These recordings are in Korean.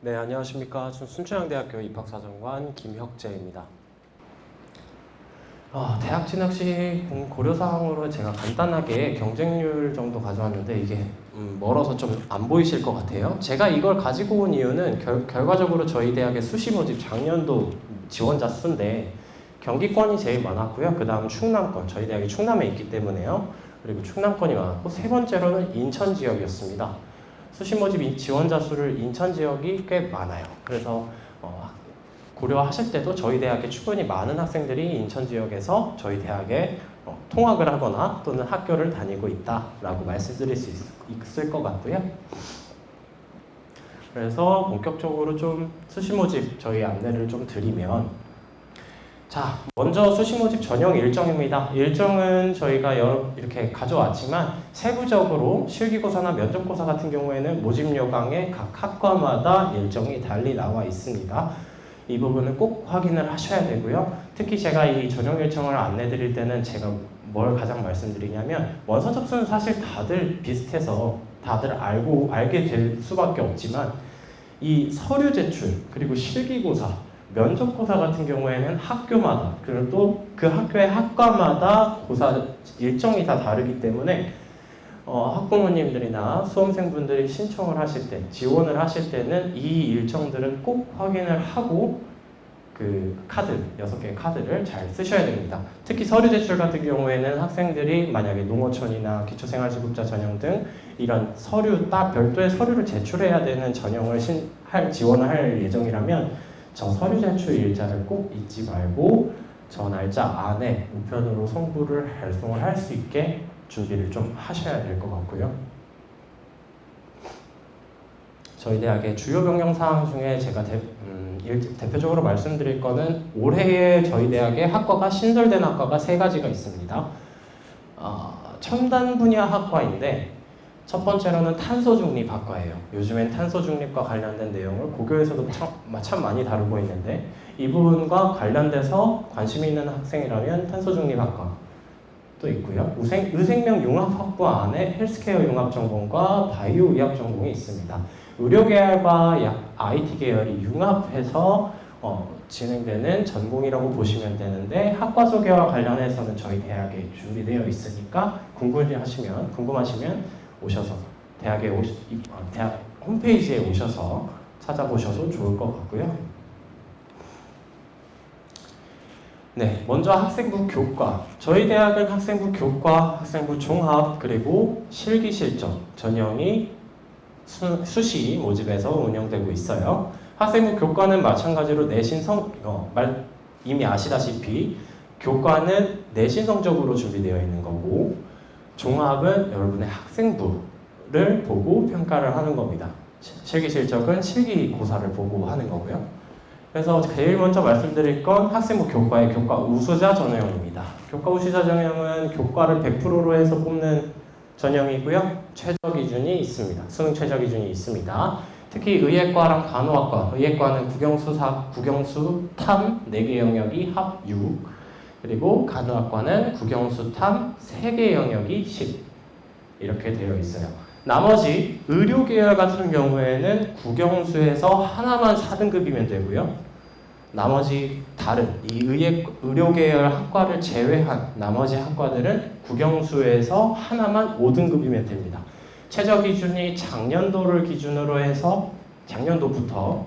네, 안녕하십니까. 순천향대학교 입학사정관 김혁재입니다. 대학 진학시 고려사항으로 제가 간단하게 경쟁률 정도 가져왔는데 이게 멀어서 좀 안 보이실 것 같아요. 제가 이걸 가지고 온 이유는 결과적으로 저희 대학의 수시 모집 작년도 지원자 수인데 경기권이 제일 많았고요. 그 다음 충남권, 저희 대학이 충남에 있기 때문에요. 그리고 충남권이 많았고 세 번째로는 인천 지역이었습니다. 수시 모집 지원자 수를 인천 지역이 꽤 많아요. 그래서 고려하실 때도 저희 대학에 충분히 많은 학생들이 인천 지역에서 저희 대학에 통학을 하거나 또는 학교를 다니고 있다라고 말씀드릴 수 있을 것 같고요. 그래서 본격적으로 좀 수시 모집 저희 안내를 좀 드리면, 자, 먼저 수시 모집 전형 일정입니다. 일정은 저희가 이렇게 가져왔지만 세부적으로 실기고사나 면접고사 같은 경우에는 모집 요강에 각 학과마다 일정이 달리 나와 있습니다. 이 부분은 꼭 확인을 하셔야 되고요. 특히 제가 이 전형 일정을 안내 드릴 때는 제가 뭘 가장 말씀드리냐면 원서 접수는 사실 다들 비슷해서 다들 알게 될 수밖에 없지만 이 서류 제출 그리고 실기고사 면접고사 같은 경우에는 학교마다 그리고 또 그 학교의 학과마다 고사 일정이 다 다르기 때문에 학부모님들이나 수험생분들이 신청을 하실 때, 지원을 하실 때는 이 일정들은 꼭 확인을 하고 그 카드, 6개의 카드를 잘 쓰셔야 됩니다. 특히 서류 제출 같은 경우에는 학생들이 만약에 농어촌이나 기초생활지급자 전형 등 이런 서류, 별도의 서류를 제출해야 되는 전형을 지원을 할 예정이라면 저 서류 제출 일자를 꼭 잊지 말고 저 날짜 안에 우편으로 송부를 발송을 할 수 있게 준비를 좀 하셔야 될 것 같고요. 저희 대학의 주요 변경사항 중에 제가 대표적으로 말씀드릴 거는 올해에 저희 대학의 학과가 신설된 학과가 3가지가 있습니다. 첨단 분야 학과인데 첫 번째로는 탄소중립학과예요. 요즘엔 탄소중립과 관련된 내용을 고교에서도 참 많이 다루고 있는데 이 부분과 관련돼서 관심이 있는 학생이라면 탄소중립학과 또 있고요. 의생명융합학부 안에 헬스케어 융합전공과 바이오의학 전공이 있습니다. 의료계열과 IT 계열이 융합해서 진행되는 전공이라고 보시면 되는데 학과 소개와 관련해서는 저희 대학에 준비되어 있으니까 궁금하시면 오셔서 대학 홈페이지에 오셔서 찾아보셔도 좋을 것 같고요. 네, 먼저 학생부 교과. 저희 대학은 학생부 교과, 학생부 종합, 그리고 실기 실전 전형이 수시 모집에서 운영되고 있어요. 학생부 교과는 마찬가지로 이미 아시다시피 교과는 내신 성적으로 준비되어 있는 거고 종합은 여러분의 학생부를 보고 평가를 하는 겁니다. 실기 실적은 실기고사를 보고 하는 거고요. 그래서 제일 먼저 말씀드릴 건 학생부 교과의 교과 우수자 전형입니다. 교과 우수자 전형은 교과를 100%로 해서 뽑는 전형이고요. 최저 기준이 있습니다. 수능 최저 기준이 있습니다. 특히 의예과랑 간호학과, 의예과는 국영수, 탐 4개 영역이 합 6, 그리고 간호학과는 국영수, 탐 3개 영역이 10 이렇게 되어 있어요. 나머지 의료 계열 같은 경우에는 국영수에서 하나만 4등급이면 되고요. 나머지 다른 이 의료 계열 학과를 제외한 나머지 학과들은 국영수에서 하나만 5등급이면 됩니다. 최저 기준이 작년도를 기준으로 해서 작년도부터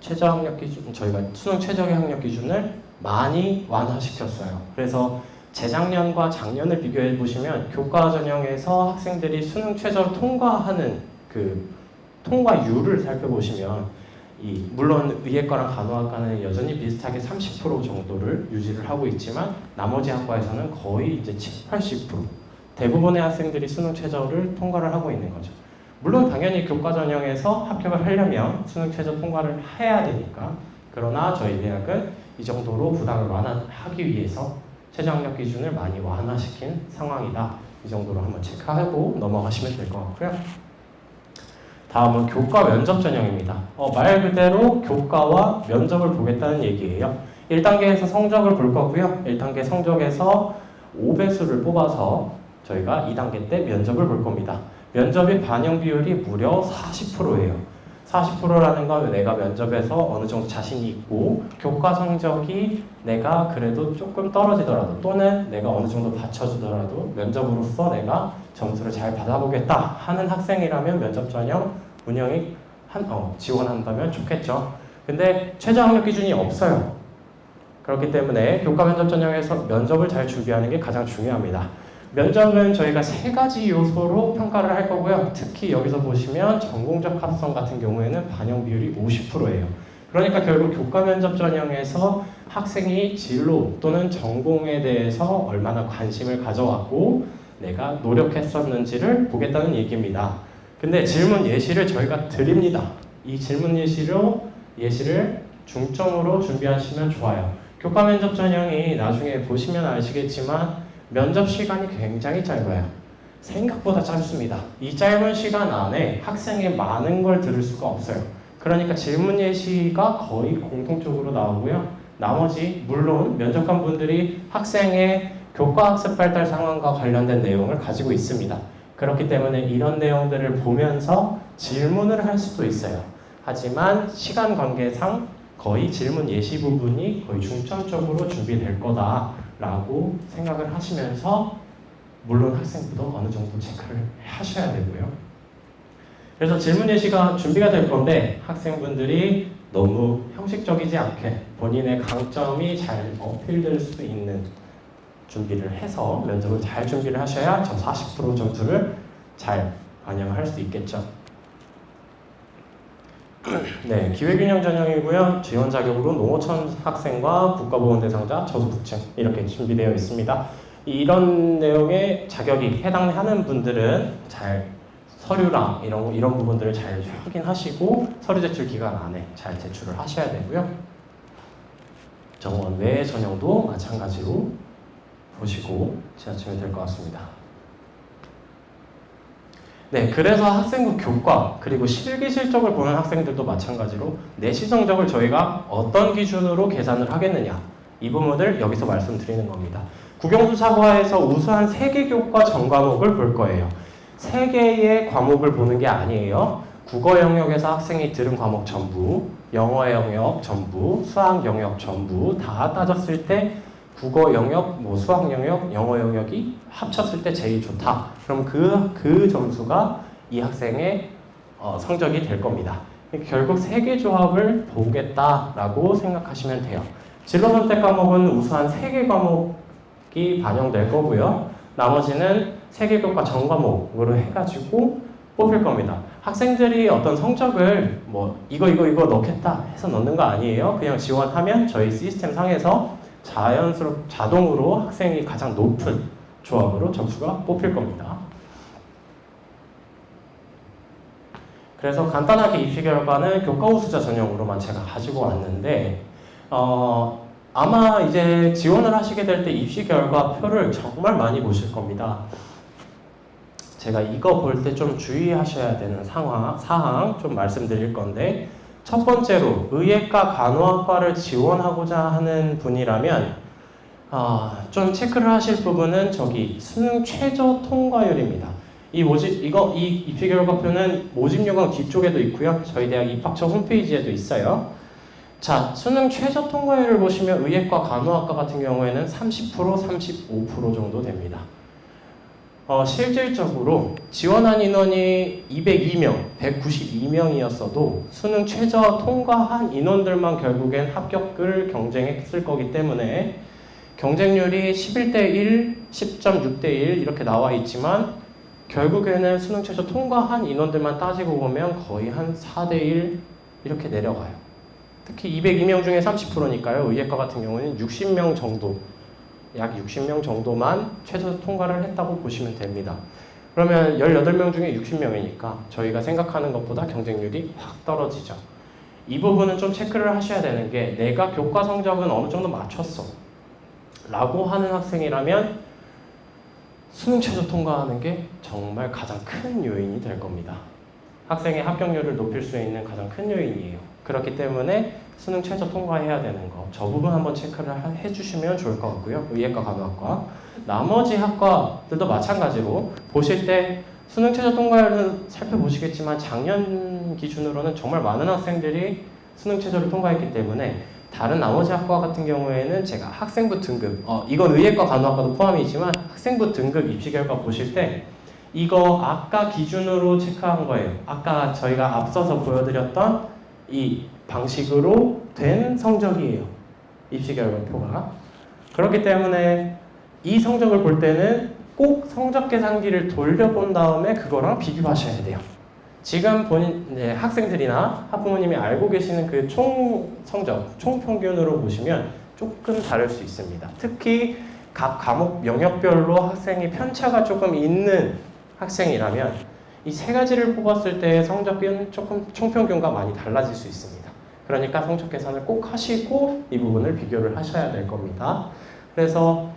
최저 학력 기준, 저희가 수능 최저 학력 기준을 많이 완화시켰어요. 그래서 재작년과 작년을 비교해 보시면 교과 전형에서 학생들이 수능 최저를 통과하는 그 통과율을 살펴보시면 물론 의예과랑 간호학과는 여전히 비슷하게 30% 정도를 유지를 하고 있지만 나머지 학과에서는 거의 이제 70, 80% 대부분의 학생들이 수능 최저를 통과를 하고 있는 거죠. 물론 당연히 교과 전형에서 합격을 하려면 수능 최저 통과를 해야 되니까 그러나 저희 대학은 이 정도로 부담을 완화하기 위해서 최저 학력 기준을 많이 완화시킨 상황이다. 이 정도로 한번 체크하고 넘어가시면 될 것 같고요. 다음은 교과 면접 전형입니다. 말 그대로 교과와 면접을 보겠다는 얘기예요. 1단계에서 성적을 볼 거고요. 1단계 성적에서 5배수를 뽑아서 저희가 2단계 때 면접을 볼 겁니다. 면접의 반영 비율이 무려 40%예요. 40%라는 건 내가 면접에서 어느 정도 자신이 있고 교과 성적이 내가 그래도 조금 떨어지더라도 또는 내가 어느 정도 받쳐주더라도 면접으로서 내가 점수를 잘 받아보겠다 하는 학생이라면 면접 전형 운영이 지원한다면 좋겠죠. 근데 최저 학력 기준이 없어요. 그렇기 때문에 교과 면접 전형에서 면접을 잘 준비하는 게 가장 중요합니다. 면접은 저희가 3가지 요소로 평가를 할 거고요. 특히 여기서 보시면 전공적 합성 같은 경우에는 반영 비율이 50%예요. 그러니까 결국 교과 면접 전형에서 학생이 진로 또는 전공에 대해서 얼마나 관심을 가져왔고 내가 노력했었는지를 보겠다는 얘기입니다. 근데 질문 예시를 저희가 드립니다. 이 질문 예시를 중점으로 준비하시면 좋아요. 교과 면접 전형이 나중에 보시면 아시겠지만 면접 시간이 굉장히 짧아요. 생각보다 짧습니다. 이 짧은 시간 안에 학생의 많은 걸 들을 수가 없어요. 그러니까 질문 예시가 거의 공통적으로 나오고요. 나머지 물론 면접관 분들이 학생의 교과 학습 발달 상황과 관련된 내용을 가지고 있습니다. 그렇기 때문에 이런 내용들을 보면서 질문을 할 수도 있어요. 하지만 시간 관계상 거의 질문 예시 부분이 거의 중점적으로 준비될 거다라고 생각을 하시면서 물론 학생부도 어느 정도 체크를 하셔야 되고요. 그래서 질문 예시가 준비가 될 건데 학생분들이 너무 형식적이지 않게 본인의 강점이 잘 어필될 수 있는 준비를 해서 면접을 잘 준비를 하셔야 저 40% 점수를 잘 반영할 수 있겠죠. 네, 기회균형 전형이고요. 지원 자격으로 농어촌 학생과 국가보건 대상자, 저소득층 이렇게 준비되어 있습니다. 이런 내용에 자격이 해당하는 분들은 잘 서류랑 이런 부분들을 잘 확인하시고 서류 제출 기간 안에 잘 제출을 하셔야 되고요. 정원 외 전형도 마찬가지로 보시고 지나치면 될 것 같습니다. 네, 그래서 학생부 교과 그리고 실기 실적을 보는 학생들도 마찬가지로 내시 성적을 저희가 어떤 기준으로 계산을 하겠느냐 이 부분을 여기서 말씀드리는 겁니다. 국영수사과에서 우수한 3개 교과 전 과목을 볼 거예요. 3개의 과목을 보는 게 아니에요. 국어 영역에서 학생이 들은 과목 전부, 영어 영역 전부, 수학 영역 전부 다 따졌을 때 국어 영역, 수학 영역, 영어 영역이 합쳤을 때 제일 좋다. 그럼 그 점수가 이 학생의 성적이 될 겁니다. 결국 3개 조합을 보겠다라고 생각하시면 돼요. 진로 선택 과목은 우수한 3개 과목이 반영될 거고요. 나머지는 3개 교과 전 과목으로 해가지고 뽑힐 겁니다. 학생들이 어떤 성적을 이거 넣겠다 해서 넣는 거 아니에요. 그냥 지원하면 저희 시스템 상에서 자동으로 학생이 가장 높은 조합으로 점수가 뽑힐 겁니다. 그래서 간단하게 입시 결과는 교과 우수자 전형으로만 제가 가지고 왔는데 아마 이제 지원을 하시게 될 때 입시 결과표를 정말 많이 보실 겁니다. 제가 이거 볼 때 좀 주의하셔야 되는 사항 좀 말씀드릴 건데 첫 번째로 의예과 간호학과를 지원하고자 하는 분이라면 좀 체크를 하실 부분은 저기 수능 최저 통과율입니다. 이 입시 결과표는 모집 요강 뒤쪽에도 있고요. 저희 대학 입학처 홈페이지에도 있어요. 자, 수능 최저 통과율을 보시면 의예과 간호학과 같은 경우에는 30%, 35% 정도 됩니다. 실질적으로 지원한 인원이 202명, 192명이었어도 수능 최저 통과한 인원들만 결국엔 합격을 경쟁했을 거기 때문에 경쟁률이 11대 1, 10.6대 1 이렇게 나와 있지만 결국에는 수능 최저 통과한 인원들만 따지고 보면 거의 한 4대 1 이렇게 내려가요. 특히 202명 중에 30%니까요. 의예과 같은 경우는 60명 정도 약 60명 정도만 최저 통과를 했다고 보시면 됩니다. 그러면 18명 중에 60명이니까 저희가 생각하는 것보다 경쟁률이 확 떨어지죠. 이 부분은 좀 체크를 하셔야 되는 게 내가 교과 성적은 어느 정도 맞췄어 라고 하는 학생이라면 수능 최저 통과하는 게 정말 가장 큰 요인이 될 겁니다. 학생의 합격률을 높일 수 있는 가장 큰 요인이에요. 그렇기 때문에 수능 최저 통과해야 되는 거, 저 부분 한번 체크를 해주시면 좋을 것 같고요. 의예과 간호학과 나머지 학과들도 마찬가지로 보실 때 수능 최저 통과율은 살펴보시겠지만 작년 2020년 기준으로는 정말 많은 학생들이 수능 최저를 통과했기 때문에 다른 나머지 학과 같은 경우에는 제가 학생부 등급, 이건 의예과 간호학과도 포함이지만 학생부 등급 입시 결과 보실 때 이거 아까 기준으로 체크한 거예요. 아까 저희가 앞서서 보여드렸던 이 방식으로 된 성적이에요. 입시 결과표가. 그렇기 때문에 이 성적을 볼 때는 꼭 성적 계산기를 돌려본 다음에 그거랑 비교하셔야 돼요. 지금 본인 학생들이나 학부모님이 알고 계시는 그 총 성적, 총 평균으로 보시면 조금 다를 수 있습니다. 특히 각 과목 영역별로 학생이 편차가 조금 있는 학생이라면 이 세 가지를 뽑았을 때 성적은 조금 총평균과 많이 달라질 수 있습니다. 그러니까 성적 계산을 꼭 하시고 이 부분을 비교를 하셔야 될 겁니다. 그래서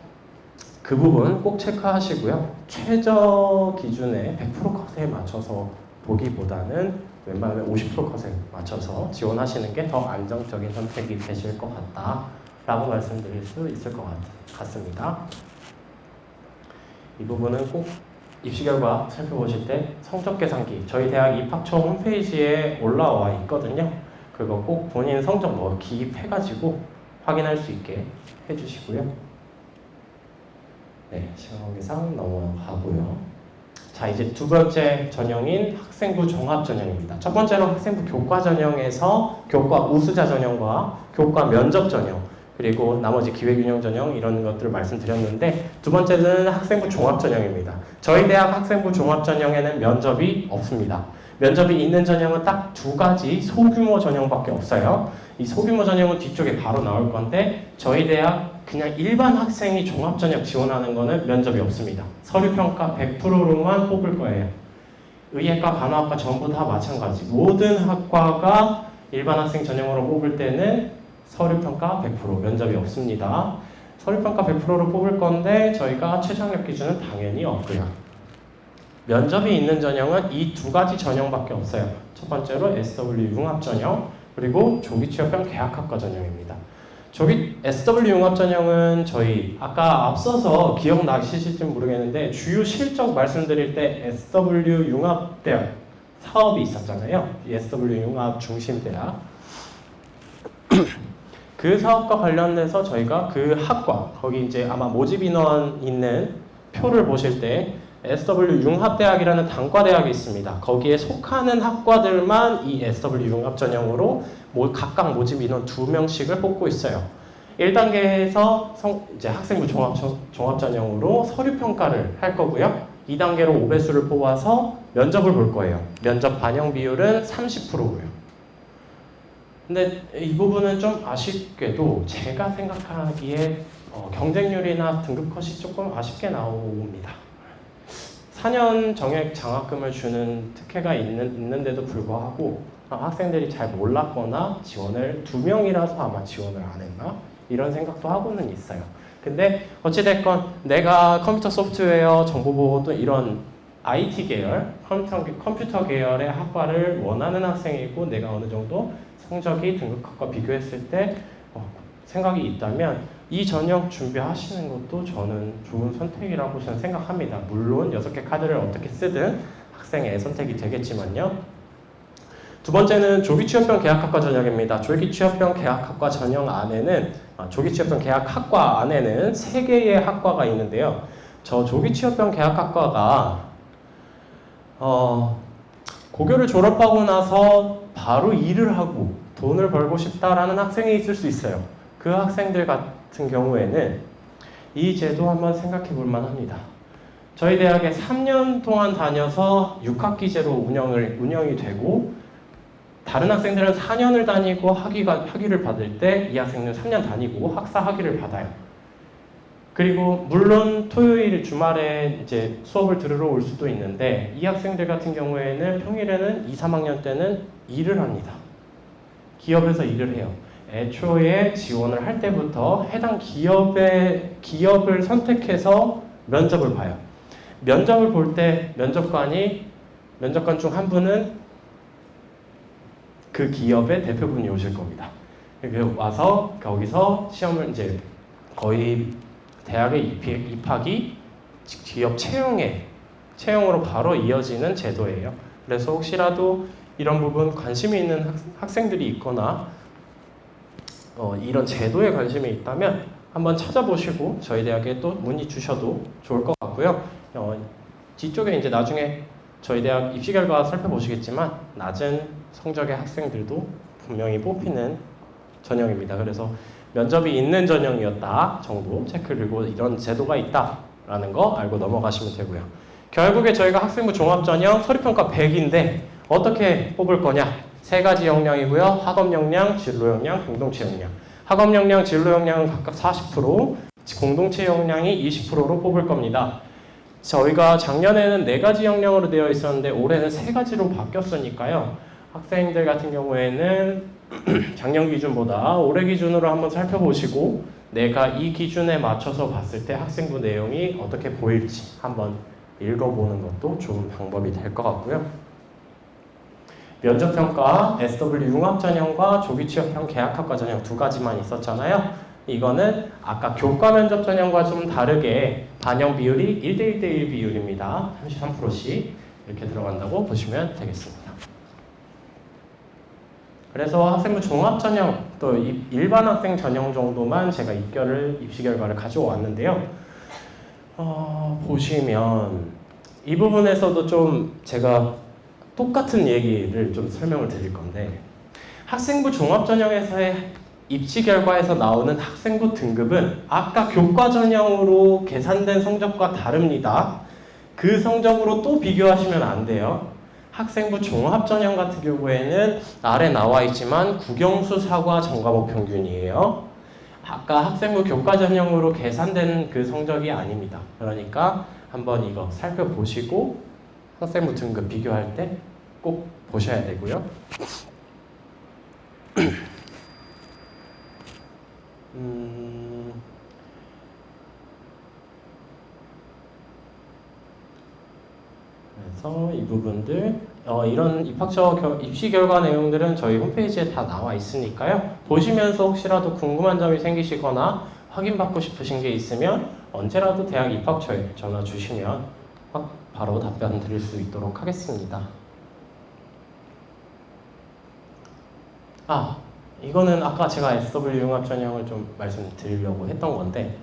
그 부분 꼭 체크하시고요. 최저 기준에 100% 컷에 맞춰서 보기보다는 웬만하면 50% 컷에 맞춰서 지원하시는 게 더 안정적인 선택이 되실 것 같다라고 말씀드릴 수 있을 것 같습니다. 이 부분은 꼭 입시 결과 살펴보실 때 성적 계산기 저희 대학 입학처 홈페이지에 올라와 있거든요. 그거 꼭 본인 성적 기입해가지고 확인할 수 있게 해주시고요. 네, 시간 관계상 넘어가고요. 자, 이제 두 번째 전형인 학생부 종합 전형입니다. 첫 번째로 학생부 교과 전형에서 교과 우수자 전형과 교과 면접 전형, 그리고 나머지 기회균형 전형 이런 것들을 말씀드렸는데 두 번째는 학생부 종합 전형입니다. 저희 대학 학생부 종합 전형에는 면접이 없습니다. 면접이 있는 전형은 딱 두 가지 소규모 전형밖에 없어요. 이 소규모 전형은 뒤쪽에 바로 나올 건데 저희 대학 그냥 일반 학생이 종합 전형 지원하는 거는 면접이 없습니다. 서류평가 100%로만 뽑을 거예요. 의예과, 간호학과 전부 다 마찬가지. 모든 학과가 일반 학생 전형으로 뽑을 때는 서류평가 100%, 면접이 없습니다. 서류평가 100%로 뽑을 건데 저희가 최저학력 기준은 당연히 없고요. 면접이 있는 전형은 이 두 가지 전형밖에 없어요. 첫 번째로 SW 융합 전형, 그리고 조기 취업형 계약학과 전형입니다. SW 융합 전형은 저희 아까 앞서서 기억나시실지 모르겠는데 주요 실적 말씀드릴 때 SW 융합대학 사업이 있었잖아요. SW 융합 중심대학. 그 사업과 관련돼서 저희가 그 학과, 거기 이제 아마 모집 인원 있는 표를 보실 때 SW 융합대학이라는 단과대학이 있습니다. 거기에 속하는 학과들만 이 SW 융합 전형으로 각각 모집 인원 2명씩을 뽑고 있어요. 1단계에서 이제 학생부 종합 전형으로 서류 평가를 할 거고요. 2단계로 5배수를 뽑아서 면접을 볼 거예요. 면접 반영 비율은 30%고요. 근데 이 부분은 좀 아쉽게도 제가 생각하기에 경쟁률이나 등급 컷이 조금 아쉽게 나옵니다. 4년 정액 장학금을 주는 특혜가 있는데도 불구하고 학생들이 잘 몰랐거나 지원을 2명이라서 아마 지원을 안 했나? 이런 생각도 하고는 있어요. 근데 어찌됐건 내가 컴퓨터 소프트웨어, 정보보호 또 이런 IT 계열, 컴퓨터 계열의 학과를 원하는 학생이고 내가 어느 정도 성적이 등급컷과 비교했을 때 생각이 있다면 이 전형 준비하시는 것도 저는 좋은 선택이라고 저는 생각합니다. 물론 6개 카드를 어떻게 쓰든 학생의 선택이 되겠지만요. 두 번째는 조기취업형 계약학과 전형입니다. 조기취업형 계약학과 전형 안에는 조기취업형 계약학과 안에는 3개의 학과가 있는데요. 저 조기취업형 계약학과가 고교를 졸업하고 나서 바로 일을 하고 돈을 벌고 싶다라는 학생이 있을 수 있어요. 그 학생들 같은 경우에는 이 제도 한번 생각해 볼 만합니다. 저희 대학에 3년 동안 다녀서 6학기제로 운영이 되고 다른 학생들은 4년을 다니고 학위를 받을 때 이 학생은 3년 다니고 학사 학위를 받아요. 그리고 물론 토요일 주말에 이제 수업을 들으러 올 수도 있는데 이 학생들 같은 경우에는 평일에는 2, 3학년 때는 일을 합니다. 기업에서 일을 해요. 애초에 지원을 할 때부터 해당 기업을 선택해서 면접을 봐요. 면접을 볼 때 면접관 중 한 분은 그 기업의 대표분이 오실 겁니다. 와서 거기서 시험을 이제 거의 대학의 입학이 기업 채용으로 바로 이어지는 제도예요. 그래서 혹시라도 이런 부분 관심이 있는 학생들이 있거나 이런 제도에 관심이 있다면 한번 찾아보시고 저희 대학에 또 문의 주셔도 좋을 것 같고요. 뒤쪽에 이제 나중에 저희 대학 입시 결과 살펴보시겠지만 낮은 성적의 학생들도 분명히 뽑히는 전형입니다. 그래서 면접이 있는 전형이었다 정도 체크, 그리고 이런 제도가 있다라는 거 알고 넘어가시면 되고요. 결국에 저희가 학생부 종합전형 서류평가 100인데 어떻게 뽑을 거냐? 세 가지 역량이고요. 학업 역량, 진로 역량, 공동체 역량. 학업 역량, 진로 역량은 각각 40%, 공동체 역량이 20%로 뽑을 겁니다. 저희가 작년에는 4가지 역량으로 되어 있었는데 올해는 3가지로 바뀌었으니까요. 학생들 같은 경우에는 작년 기준보다 올해 기준으로 한번 살펴보시고 내가 이 기준에 맞춰서 봤을 때 학생부 내용이 어떻게 보일지 한번 읽어보는 것도 좋은 방법이 될 것 같고요. 면접평가, SW 융합전형과 조기취업형 계약학과 전형 2가지만 있었잖아요. 이거는 아까 교과 면접 전형과 좀 다르게 반영 비율이 1대1대1 비율입니다. 33%씩 이렇게 들어간다고 보시면 되겠습니다. 그래서 학생부 종합 전형, 또 일반 학생 전형 정도만 제가 입시 결과를 가져왔는데요. 보시면 이 부분에서도 좀 제가 똑같은 얘기를 좀 설명을 드릴 건데, 학생부 종합 전형에서의 입시 결과에서 나오는 학생부 등급은 아까 교과 전형으로 계산된 성적과 다릅니다. 그 성적으로 또 비교하시면 안 돼요. 학생부 종합 전형 같은 경우에는 아래 나와 있지만 국영수, 사과, 전과목 평균이에요. 아까 학생부 교과 전형으로 계산된 그 성적이 아닙니다. 그러니까 한번 이거 살펴보시고 학생부 등급 비교할 때 꼭 보셔야 되고요. 그래서 이 부분들 이런 입시 결과 내용들은 저희 홈페이지에 다 나와 있으니까요. 보시면서 혹시라도 궁금한 점이 생기시거나 확인받고 싶으신 게 있으면 언제라도 대학 입학처에 전화 주시면 바로 답변 드릴 수 있도록 하겠습니다. 이거는 아까 제가 SW 융합 전형을 좀 말씀드리려고 했던 건데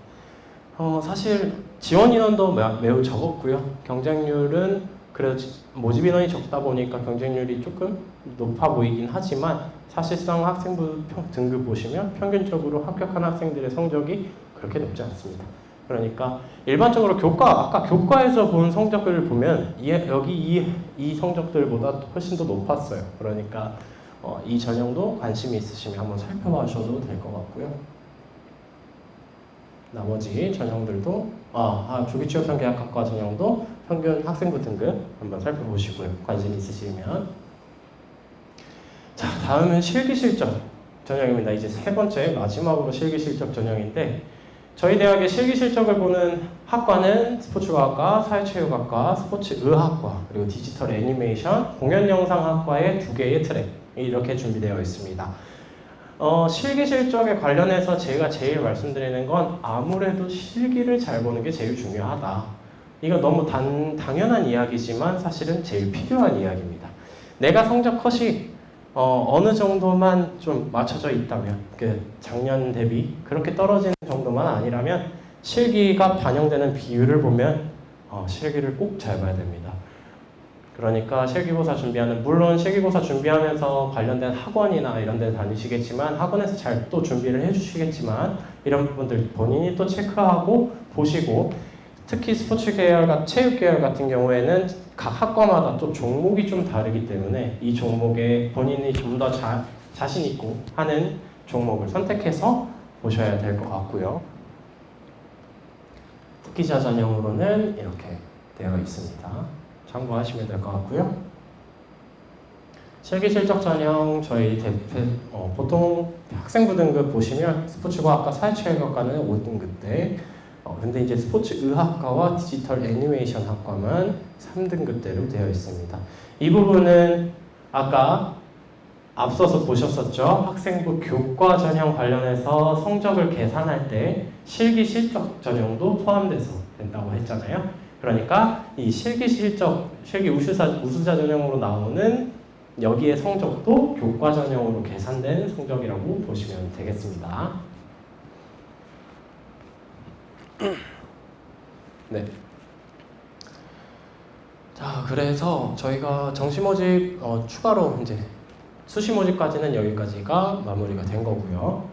사실 지원 인원도 매우 적었고요. 경쟁률은 그래도 모집 인원이 적다 보니까 경쟁률이 조금 높아 보이긴 하지만 사실상 학생부 등급 보시면 평균적으로 합격한 학생들의 성적이 그렇게 높지 않습니다. 그러니까 일반적으로 아까 교과에서 본 성적을 보면 여기 이 성적들보다 훨씬 더 높았어요. 그러니까 이 전형도 관심이 있으시면 한번 살펴보셔도 될 것 같고요. 나머지 전형들도 조기취업형 계약학과 전형도 평균 학생부 등급 한번 살펴보시고요. 관심 있으시면. 자, 다음은 실기실적 전형입니다. 이제 3번째 마지막으로 실기실적 전형인데 저희 대학의 실기실적을 보는 학과는 스포츠과학과, 사회체육학과, 스포츠의학과, 그리고 디지털 애니메이션, 공연영상학과의 2개의 트랙 이렇게 준비되어 있습니다. 실기실적에 관련해서 제가 제일 말씀드리는 건 아무래도 실기를 잘 보는 게 제일 중요하다. 이거 너무 당연한 이야기지만 사실은 제일 필요한 이야기입니다. 내가 성적 컷이 어느 정도만 좀 맞춰져 있다면, 작년 대비 그렇게 떨어지는 정도만 아니라면 실기가 반영되는 비율을 보면 실기를 꼭 잘 봐야 됩니다. 그러니까 실기고사 물론 실기고사 준비하면서 관련된 학원이나 이런 데 다니시겠지만 학원에서 잘 또 준비를 해주시겠지만 이런 부분들 본인이 또 체크하고 보시고, 특히 스포츠 계열과 체육 계열 같은 경우에는 각 학과마다 또 종목이 좀 다르기 때문에 이 종목에 본인이 좀 더 자신 있고 하는 종목을 선택해서 보셔야 될 것 같고요. 특기자 전형으로는 이렇게 되어 있습니다. 참고하시면 될 것 같고요. 실기실적 전형 저희 보통 학생부 등급 보시면 스포츠과학과, 사회체육학과는 5등급대, 근데 이제 스포츠의학과와 디지털 애니메이션 학과만 3등급대로 되어 있습니다. 이 부분은 아까 앞서서 보셨었죠? 학생부 교과 전형 관련해서 성적을 계산할 때 실기실적 전형도 포함돼서 된다고 했잖아요. 그러니까 이 실기 우수자 전형으로 나오는 여기에 성적도 교과 전형으로 계산된 성적이라고 보시면 되겠습니다. 네. 자, 그래서 저희가 정시 모집 추가로 이제 수시 모집까지는 여기까지가 마무리가 된 거고요.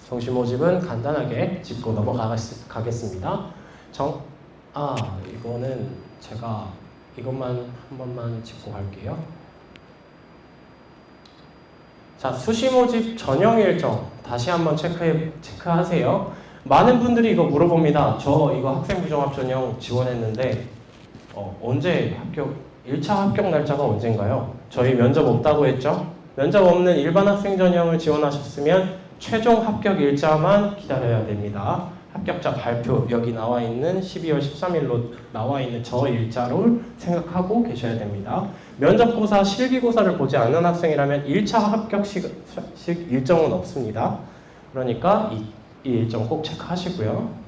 정시 모집은 간단하게 짚고 넘어가겠습니다. 이거는 제가 이것만 한 번만 짚고 갈게요. 자, 수시 모집 전형 일정 다시 한번 체크하세요. 많은 분들이 이거 물어봅니다. 저 이거 학생부 종합 전형 지원했는데 언제 1차 합격 날짜가 언젠가요? 저희 면접 없다고 했죠? 면접 없는 일반 학생 전형을 지원하셨으면 최종 합격 일자만 기다려야 됩니다. 합격자 발표 여기 나와 있는 12월 13일로 나와 있는 저 일자를 생각하고 계셔야 됩니다. 면접고사, 실기고사를 보지 않는 학생이라면 1차 합격식 일정은 없습니다. 그러니까 이 일정 꼭 체크하시고요.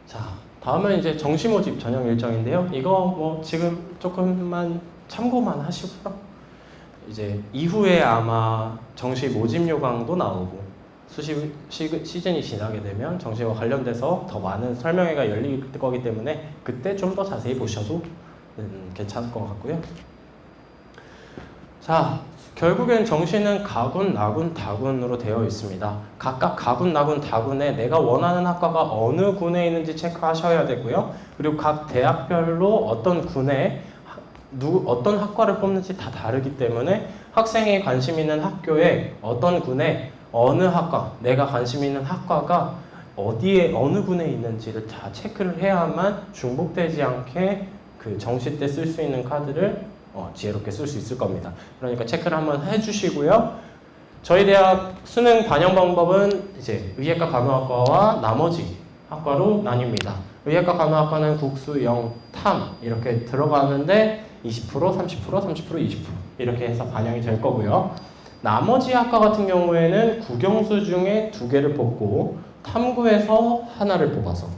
자, 다음은 이제 정시 모집 전형 일정인데요. 이거 뭐 지금 조금만 참고만 하시고요. 이제 이후에 아마 정시 모집 요강도 나오고 수시 시즌이 지나게 되면 정시와 관련돼서 더 많은 설명회가 열릴 거기 때문에 그때 좀 더 자세히 보셔도 괜찮을 것 같고요. 자, 결국엔 정시는 가군, 나군, 다군으로 되어 있습니다. 각각 가군, 나군, 다군에 내가 원하는 학과가 어느 군에 있는지 체크하셔야 되고요. 그리고 각 대학별로 어떤 군에 어떤 학과를 뽑는지 다 다르기 때문에 학생이 관심 있는 학교에 어떤 군에 어느 학과, 내가 관심 있는 학과가 어디에 어느 군에 있는지를 다 체크를 해야만 중복되지 않게 그 정시 때 쓸 수 있는 카드를 지혜롭게 쓸 수 있을 겁니다. 그러니까 체크를 한번 해주시고요. 저희 대학 수능 반영 방법은 이제 의예과 간호학과와 나머지 학과로 나뉩니다. 의예과 간호학과는 국수, 영, 탐 이렇게 들어가는데 20%, 30%, 30%, 20% 이렇게 해서 반영이 될 거고요. 나머지 학과 같은 경우에는 국영수 중에 2개를 뽑고 탐구에서 하나를 뽑아서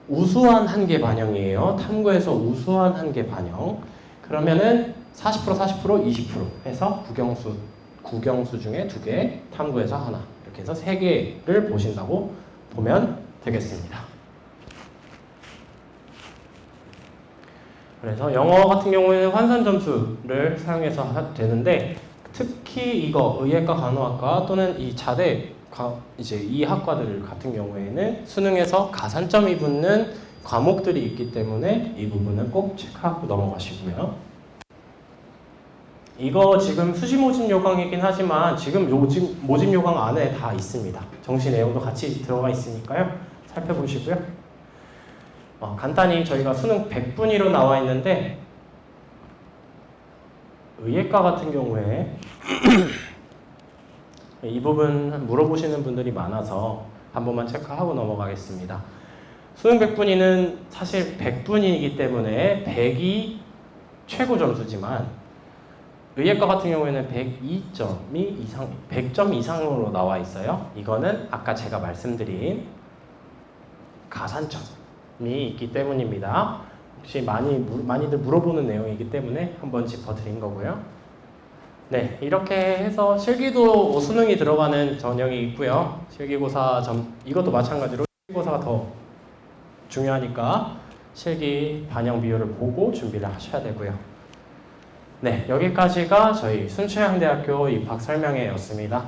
우수한 1개 반영이에요. 탐구에서 우수한 1개 반영. 그러면은 40%, 40%, 20% 해서 국영수 중에 2개, 탐구에서 하나 이렇게 해서 3개를 보신다고 보면 되겠습니다. 그래서 영어 같은 경우에는 환산 점수를 사용해서 되는데 특히 이거 의예과 간호학과 또는 이 자대 이제 이 학과들 같은 경우에는 수능에서 가산점이 붙는 과목들이 있기 때문에 이 부분은 꼭 체크하고 넘어가시고요. 이거 지금 수시 모집 요강이긴 하지만 지금 모집 요강 안에 다 있습니다. 정시 내용도 같이 들어가 있으니까요. 살펴보시고요. 간단히 저희가 수능 100분위로 나와 있는데 의예과 같은 경우에 이 부분 물어보시는 분들이 많아서 한 번만 체크하고 넘어가겠습니다. 수능 100분위는 사실 100분이기 때문에 100이 최고 점수지만 의예과 같은 경우에는 100점 이상으로 나와 있어요. 이거는 아까 제가 말씀드린 가산점이 있기 때문입니다. 혹시 많이들 물어보는 내용이기 때문에 한번 짚어드린 거고요. 네, 이렇게 해서 실기도 수능이 들어가는 전형이 있고요. 실기고사 이것도 마찬가지로 실기고사가 더 중요하니까 실기 반영 비율을 보고 준비를 하셔야 되고요. 네, 여기까지가 저희 순천향대학교 입학 설명회였습니다.